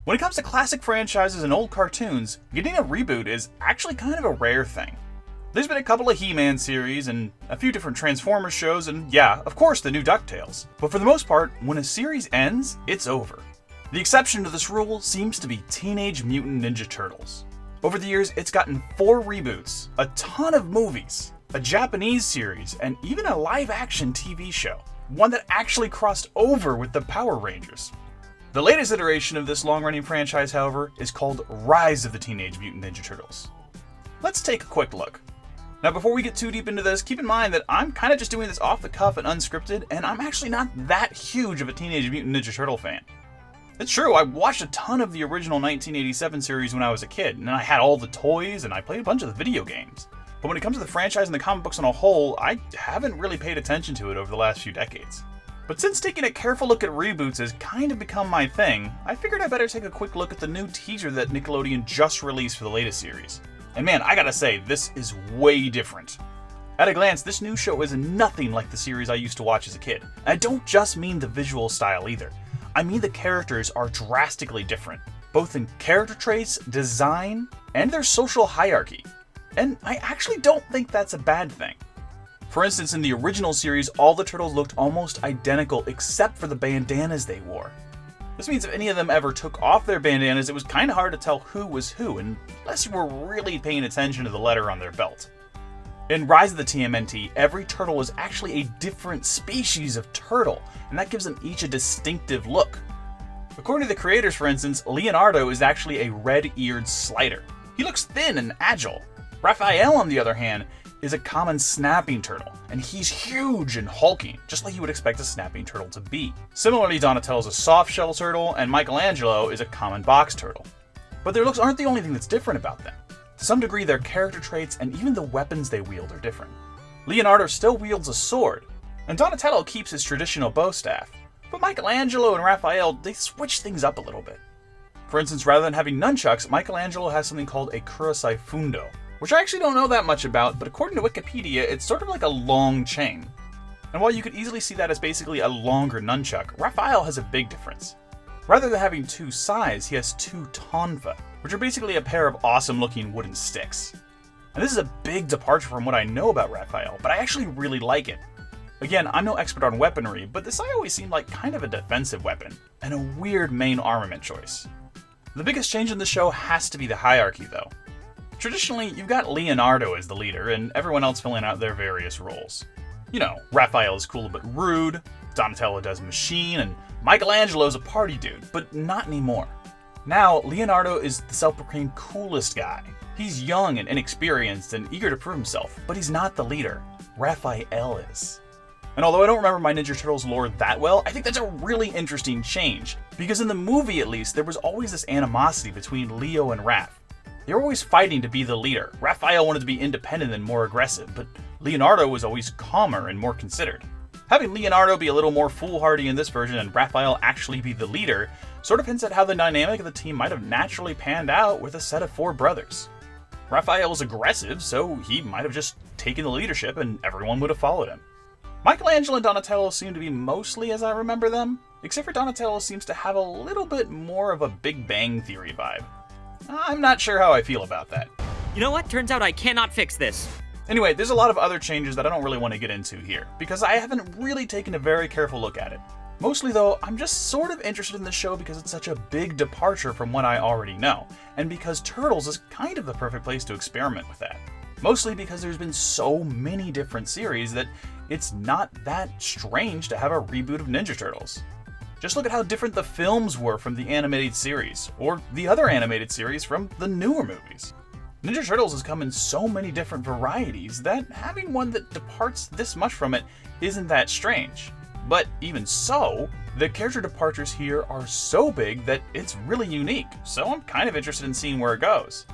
When it comes to classic franchises and old cartoons, getting a reboot is actually kind of a rare thing. There's been a couple of He-Man series and a few different Transformers shows and yeah, of course the new DuckTales. But for the most part, when a series ends, it's over. The exception to this rule seems to be Teenage Mutant Ninja Turtles. Over the years, it's gotten 4 reboots, a ton of movies, a Japanese series, and even a live-action TV show. One that actually crossed over with the Power Rangers. The latest iteration of this long-running franchise, however, is called Rise of the Teenage Mutant Ninja Turtles. Let's take a quick look. Now before we get too deep into this, keep in mind that I'm kind of just doing this off the cuff and unscripted, and I'm actually not that huge of a Teenage Mutant Ninja Turtle fan. It's true, I watched a ton of the original 1987 series when I was a kid, and I had all the toys, and I played a bunch of the video games. But when it comes to the franchise and the comic books on a whole, I haven't really paid attention to it over the last few decades. But since taking a careful look at reboots has kind of become my thing, I figured I better take a quick look at the new teaser that Nickelodeon just released for the latest series. And man, I gotta say, this is way different. At a glance, this new show is nothing like the series I used to watch as a kid. And I don't just mean the visual style either. I mean the characters are drastically different, both in character traits, design, and their social hierarchy. And I actually don't think that's a bad thing. For instance, in the original series, all the turtles looked almost identical except for the bandanas they wore. This means if any of them ever took off their bandanas, it was kind of hard to tell who was who, unless you were really paying attention to the letter on their belt. In Rise of the TMNT, every turtle is actually a different species of turtle, and that gives them each a distinctive look. According to the creators, for instance, Leonardo is actually a red-eared slider. He looks thin and agile. Raphael, on the other hand, is a common snapping turtle, and he's huge and hulking, just like you would expect a snapping turtle to be. Similarly, Donatello's a soft-shell turtle, and Michelangelo is a common box turtle. But their looks aren't the only thing that's different about them. To some degree, their character traits and even the weapons they wield are different. Leonardo still wields a sword, and Donatello keeps his traditional bow staff, but Michelangelo and Raphael, they switch things up a little bit. For instance, rather than having nunchucks, Michelangelo has something called a kurosai fundo, which I actually don't know that much about, but according to Wikipedia, it's sort of like a long chain. And while you could easily see that as basically a longer nunchuck, Raphael has a big difference. Rather than having 2 sais, he has 2 tonfa, which are basically a pair of awesome-looking wooden sticks. And this is a big departure from what I know about Raphael, but I actually really like it. Again, I'm no expert on weaponry, but this sai always seemed like kind of a defensive weapon, and a weird main armament choice. The biggest change in the show has to be the hierarchy, though. Traditionally, you've got Leonardo as the leader, and everyone else filling out their various roles. You know, Raphael is cool but rude, Donatello does machine, and Michelangelo's a party dude, but not anymore. Now, Leonardo is the self-proclaimed coolest guy. He's young and inexperienced and eager to prove himself, but he's not the leader. Raphael is. And although I don't remember my Ninja Turtles lore that well, I think that's a really interesting change, because in the movie at least, there was always this animosity between Leo and Raph. They were always fighting to be the leader. Raphael wanted to be independent and more aggressive, but Leonardo was always calmer and more considered. Having Leonardo be a little more foolhardy in this version and Raphael actually be the leader sort of hints at how the dynamic of the team might have naturally panned out with a set of 4 brothers. Raphael was aggressive, so he might have just taken the leadership and everyone would have followed him. Michelangelo and Donatello seem to be mostly as I remember them, except for Donatello seems to have a little bit more of a Big Bang Theory vibe. I'm not sure how I feel about that. You know what? Turns out I cannot fix this. Anyway, there's a lot of other changes that I don't really want to get into here, because I haven't really taken a very careful look at it. Mostly though, I'm just sort of interested in the show because it's such a big departure from what I already know, and because Turtles is kind of the perfect place to experiment with that. Mostly because there's been so many different series that it's not that strange to have a reboot of Ninja Turtles. Just look at how different the films were from the animated series, or the other animated series from the newer movies. Ninja Turtles has come in so many different varieties that having one that departs this much from it isn't that strange. But even so, the character departures here are so big that it's really unique, so I'm kind of interested in seeing where it goes.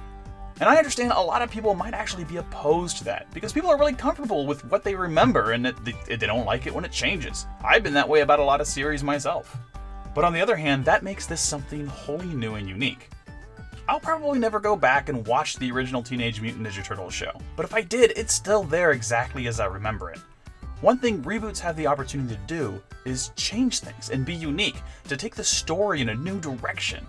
And I understand a lot of people might actually be opposed to that, because people are really comfortable with what they remember and they don't like it when it changes. I've been that way about a lot of series myself. But on the other hand, that makes this something wholly new and unique. I'll probably never go back and watch the original Teenage Mutant Ninja Turtles show, but if I did, it's still there exactly as I remember it. One thing reboots have the opportunity to do is change things and be unique, to take the story in a new direction.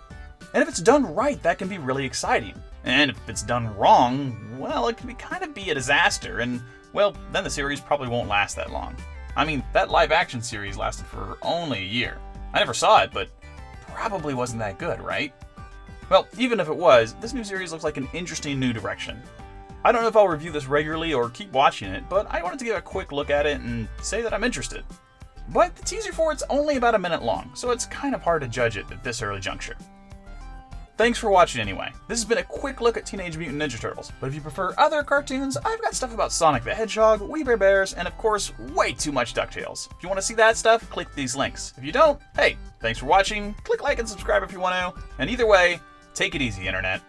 And if it's done right, that can be really exciting. And if it's done wrong, well, it can kind of be a disaster, and, well, then the series probably won't last that long. I mean, that live-action series lasted for only a year. I never saw it, but probably wasn't that good, right? Well, even if it was, this new series looks like an interesting new direction. I don't know if I'll review this regularly or keep watching it, but I wanted to give a quick look at it and say that I'm interested. But the teaser for it's only about a minute long, so it's kind of hard to judge it at this early juncture. Thanks for watching anyway. This has been a quick look at Teenage Mutant Ninja Turtles, but if you prefer other cartoons, I've got stuff about Sonic the Hedgehog, We Bare Bears, and of course, way too much DuckTales. If you want to see that stuff, click these links. If you don't, hey, thanks for watching, click like and subscribe if you want to, and either way, take it easy, Internet.